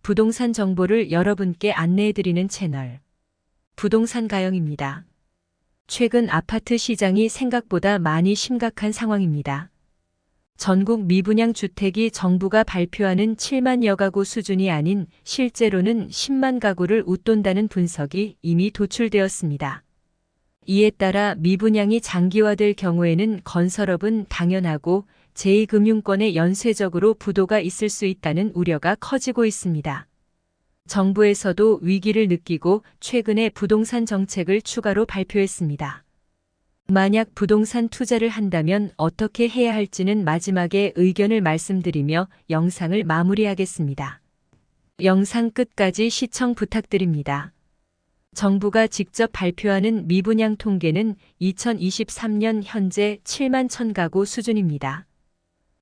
부동산 정보를 여러분께 안내해드리는 채널 부동산 가영입니다. 최근 아파트 시장이 생각보다 많이 심각한 상황입니다. 전국 미분양 주택이 정부가 발표하는 7만여 가구 수준이 아닌 실제로는 10만 가구를 웃돈다는 분석이 이미 도출되었습니다. 이에 따라 미분양이 장기화될 경우에는 건설업은 당연하고 제2금융권에 연쇄적으로 부도가 있을 수 있다는 우려가 커지고 있습니다. 정부에서도 위기를 느끼고 최근에 부동산 정책을 추가로 발표했습니다. 만약 부동산 투자를 한다면 어떻게 해야 할지는 마지막에 의견을 말씀드리며 영상을 마무리하겠습니다. 영상 끝까지 시청 부탁드립니다. 정부가 직접 발표하는 미분양 통계는 2023년 현재 7만 1000가구 수준입니다.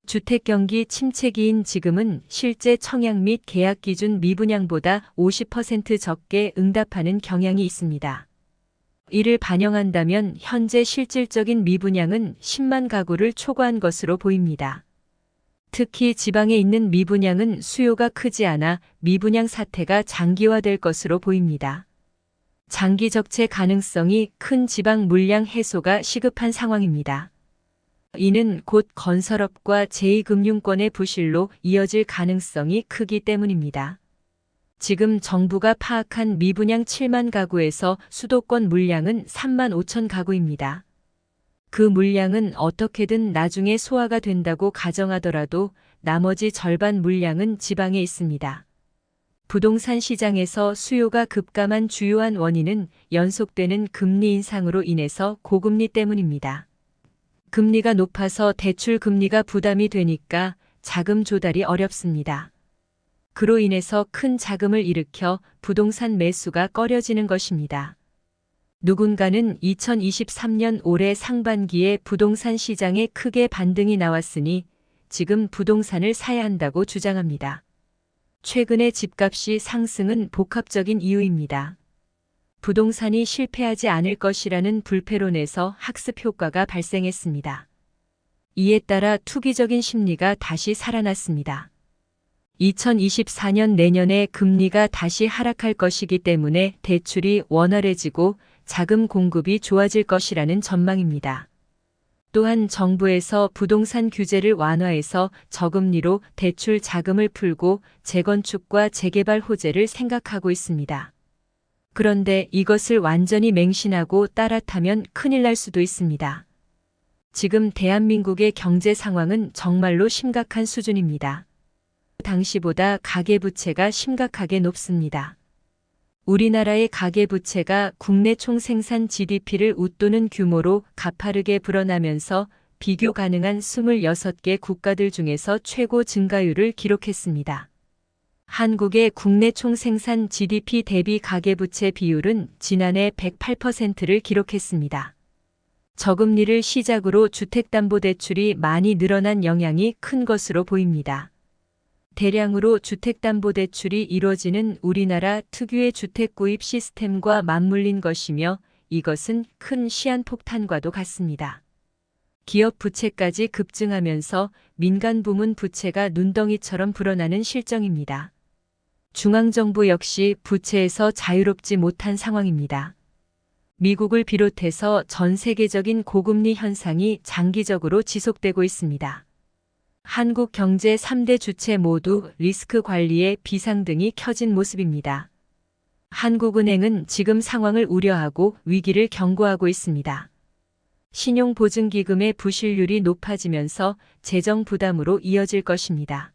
주택 경기 침체기인 지금은 실제 청약 및 계약 기준 미분양보다 50% 적게 응답하는 경향이 있습니다. 이를 반영한다면 현재 실질적인 미분양은 10만 가구를 초과한 것으로 보입니다. 특히 지방에 있는 미분양은 수요가 크지 않아 미분양 사태가 장기화될 것으로 보입니다. 장기 적체 가능성이 큰 지방 물량 해소가 시급한 상황입니다. 이는 곧 건설업과 제2금융권의 부실로 이어질 가능성이 크기 때문입니다. 지금 정부가 파악한 미분양 7만 가구에서 수도권 물량은 3만 5천 가구입니다. 그 물량은 어떻게든 나중에 소화가 된다고 가정하더라도 나머지 절반 물량은 지방에 있습니다. 부동산 시장에서 수요가 급감한 주요한 원인은 연속되는 금리 인상으로 인해서 고금리 때문입니다. 금리가 높아서 대출 금리가 부담이 되니까 자금 조달이 어렵습니다. 그로 인해서 큰 자금을 일으켜 부동산 매수가 꺼려지는 것입니다. 누군가는 2023년 올해 상반기에 부동산 시장에 크게 반등이 나왔으니 지금 부동산을 사야 한다고 주장합니다. 최근의 집값이 상승은 복합적인 이유입니다. 부동산이 실패하지 않을 것이라는 불패론에서 학습 효과가 발생했습니다. 이에 따라 투기적인 심리가 다시 살아났습니다. 2024년 내년에 금리가 다시 하락할 것이기 때문에 대출이 원활해지고 자금 공급이 좋아질 것이라는 전망입니다. 또한 정부에서 부동산 규제를 완화해서 저금리로 대출 자금을 풀고 재건축과 재개발 호재를 생각하고 있습니다. 그런데 이것을 완전히 맹신하고 따라타면 큰일 날 수도 있습니다. 지금 대한민국의 경제 상황은 정말로 심각한 수준입니다. 당시보다 가계부채가 심각하게 높습니다. 우리나라의 가계부채가 국내 총생산 GDP를 웃도는 규모로 가파르게 불어나면서 비교 가능한 26개 국가들 중에서 최고 증가율을 기록했습니다. 한국의 국내 총생산 GDP 대비 가계부채 비율은 지난해 108%를 기록했습니다. 저금리를 시작으로 주택담보대출이 많이 늘어난 영향이 큰 것으로 보입니다. 대량으로 주택담보대출이 이뤄지는 우리나라 특유의 주택구입 시스템과 맞물린 것이며 이것은 큰 시한폭탄과도 같습니다. 기업 부채까지 급증하면서 민간 부문 부채가 눈덩이처럼 불어나는 실정입니다. 중앙정부 역시 부채에서 자유롭지 못한 상황입니다. 미국을 비롯해서 전 세계적인 고금리 현상이 장기적으로 지속되고 있습니다. 한국 경제 3대 주체 모두 리스크 관리에 비상등이 켜진 모습입니다. 한국은행은 지금 상황을 우려하고 위기를 경고하고 있습니다. 신용보증기금의 부실률이 높아지면서 재정 부담으로 이어질 것입니다.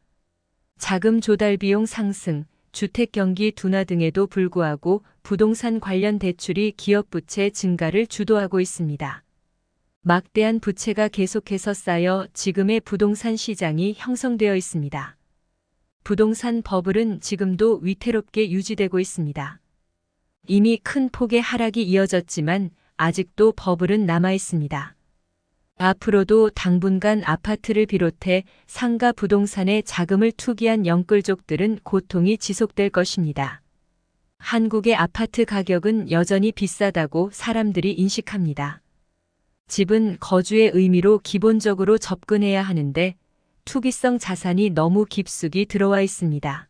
자금 조달 비용 상승, 주택 경기 둔화 등에도 불구하고 부동산 관련 대출이 기업 부채 증가를 주도하고 있습니다. 막대한 부채가 계속해서 쌓여 지금의 부동산 시장이 형성되어 있습니다. 부동산 버블은 지금도 위태롭게 유지되고 있습니다. 이미 큰 폭의 하락이 이어졌지만 아직도 버블은 남아 있습니다. 앞으로도 당분간 아파트를 비롯해 상가 부동산에 자금을 투기한 영끌족들은 고통이 지속될 것입니다. 한국의 아파트 가격은 여전히 비싸다고 사람들이 인식합니다. 집은 거주의 의미로 기본적으로 접근해야 하는데 투기성 자산이 너무 깊숙이 들어와 있습니다.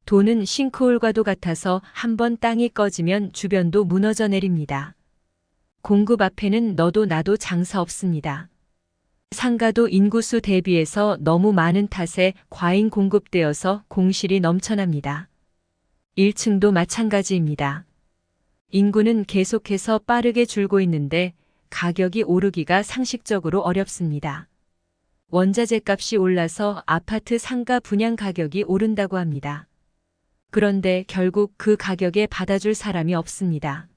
돈은 싱크홀과도 같아서 한번 땅이 꺼지면 주변도 무너져 내립니다. 공급 앞에는 너도 나도 장사 없습니다. 상가도 인구수 대비해서 너무 많은 탓에 과잉 공급되어서 공실이 넘쳐납니다. 1층도 마찬가지입니다. 인구는 계속해서 빠르게 줄고 있는데 가격이 오르기가 상식적으로 어렵습니다. 원자재 값이 올라서 아파트 상가 분양 가격이 오른다고 합니다. 그런데 결국 그 가격에 받아줄 사람이 없습니다.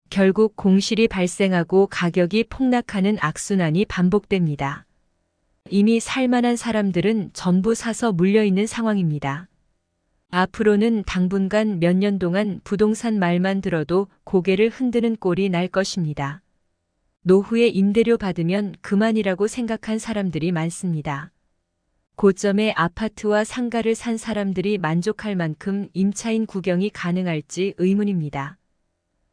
결국 공실이 발생하고 가격이 폭락하는 악순환이 반복됩니다. 이미 살만한 사람들은 전부 사서 물려있는 상황입니다. 앞으로는 당분간 몇 년 동안 부동산 말만 들어도 고개를 흔드는 꼴이 날 것입니다. 노후에 임대료 받으면 그만이라고 생각한 사람들이 많습니다. 고점에 아파트와 상가를 산 사람들이 만족할 만큼 임차인 구경이 가능할지 의문입니다.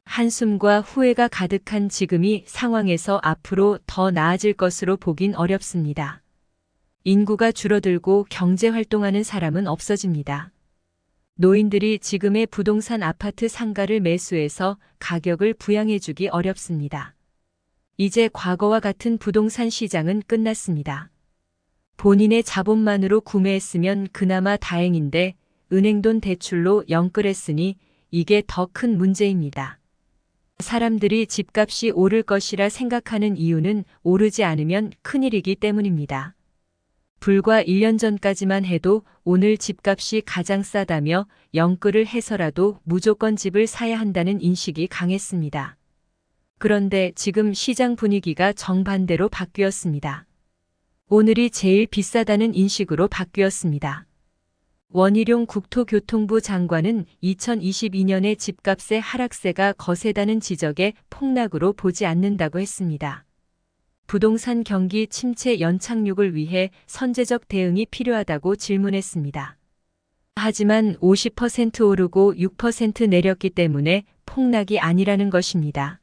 한숨과 후회가 가득한 지금이 상황에서 앞으로 더 나아질 것으로 보긴 어렵습니다. 인구가 줄어들고 경제 활동하는 사람은 없어집니다. 노인들이 지금의 부동산 아파트 상가를 매수해서 가격을 부양해주기 어렵습니다. 이제 과거와 같은 부동산 시장은 끝났습니다. 본인의 자본만으로 구매했으면 그나마 다행인데 은행돈 대출로 영끌했으니 이게 더 큰 문제입니다. 사람들이 집값이 오를 것이라 생각하는 이유는 오르지 않으면 큰일이기 때문입니다. 불과 1년 전까지만 해도 오늘 집값이 가장 싸다며 영끌을 해서라도 무조건 집을 사야 한다는 인식이 강했습니다. 그런데 지금 시장 분위기가 정반대로 바뀌었습니다. 오늘이 제일 비싸다는 인식으로 바뀌었습니다. 원희룡 국토교통부 장관은 2022년의 집값의 하락세가 거세다는 지적에 폭락으로 보지 않는다고 했습니다. 부동산 경기 침체 연착륙을 위해 선제적 대응이 필요하다고 질문했습니다. 하지만 50% 오르고 6% 내렸기 때문에 폭락이 아니라는 것입니다.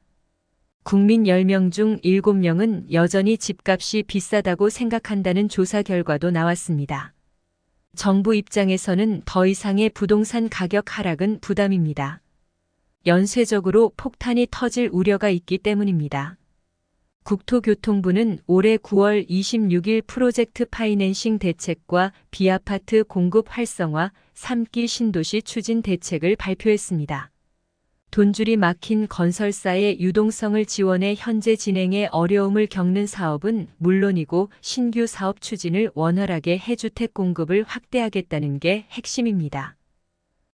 국민 10명 중 7명은 여전히 집값이 비싸다고 생각한다는 조사 결과도 나왔습니다. 정부 입장에서는 더 이상의 부동산 가격 하락은 부담입니다. 연쇄적으로 폭탄이 터질 우려가 있기 때문입니다. 국토교통부는 올해 9월 26일 프로젝트 파이낸싱 대책과 비아파트 공급 활성화 3기 신도시 추진 대책을 발표했습니다. 돈줄이 막힌 건설사의 유동성을 지원해 현재 진행에 어려움을 겪는 사업은 물론이고 신규 사업 추진을 원활하게 해 주택 공급을 확대하겠다는 게 핵심입니다.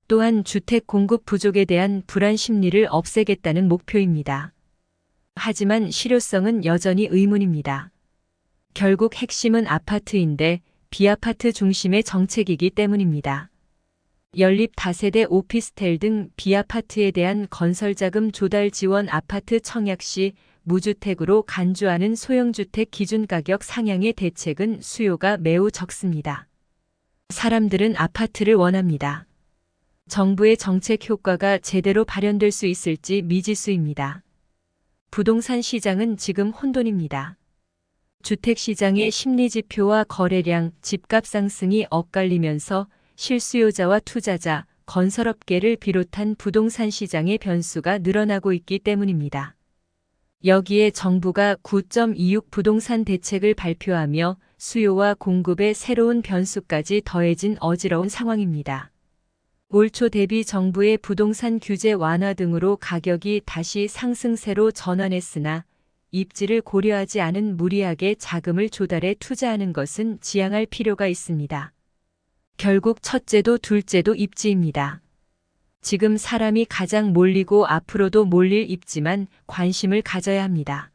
또한 주택 공급 부족에 대한 불안 심리를 없애겠다는 목표입니다. 하지만 실효성은 여전히 의문입니다. 결국 핵심은 아파트인데 비아파트 중심의 정책이기 때문입니다. 연립 다세대 오피스텔 등 비아파트에 대한 건설자금 조달 지원 아파트 청약 시 무주택으로 간주하는 소형주택 기준가격 상향의 대책은 수요가 매우 적습니다. 사람들은 아파트를 원합니다. 정부의 정책 효과가 제대로 발현될 수 있을지 미지수입니다. 부동산 시장은 지금 혼돈입니다. 주택시장의 심리지표와 거래량, 집값 상승이 엇갈리면서 실수요자와 투자자, 건설업계를 비롯한 부동산 시장의 변수가 늘어나고 있기 때문입니다. 여기에 정부가 9.26 부동산 대책을 발표하며 수요와 공급의 새로운 변수까지 더해진 어지러운 상황입니다. 올 초 대비 정부의 부동산 규제 완화 등으로 가격이 다시 상승세로 전환했으나 입지를 고려하지 않은 무리하게 자금을 조달해 투자하는 것은 지양할 필요가 있습니다. 결국 첫째도 둘째도 입지입니다. 지금 사람이 가장 몰리고 앞으로도 몰릴 입지만 관심을 가져야 합니다.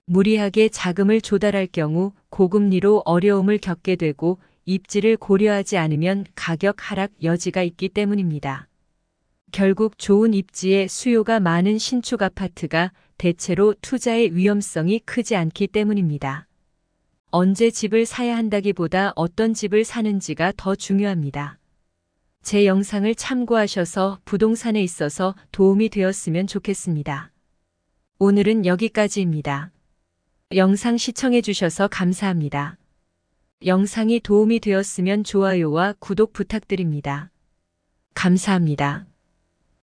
무리하게 자금을 조달할 경우 고금리로 어려움을 겪게 되고 입지를 고려하지 않으면 가격 하락 여지가 있기 때문입니다. 결국 좋은 입지에 수요가 많은 신축 아파트가 대체로 투자의 위험성이 크지 않기 때문입니다. 언제 집을 사야 한다기보다 어떤 집을 사는지가 더 중요합니다. 제 영상을 참고하셔서 부동산에 있어서 도움이 되었으면 좋겠습니다. 오늘은 여기까지입니다. 영상 시청해 주셔서 감사합니다. 영상이 도움이 되었으면 좋아요와 구독 부탁드립니다. 감사합니다.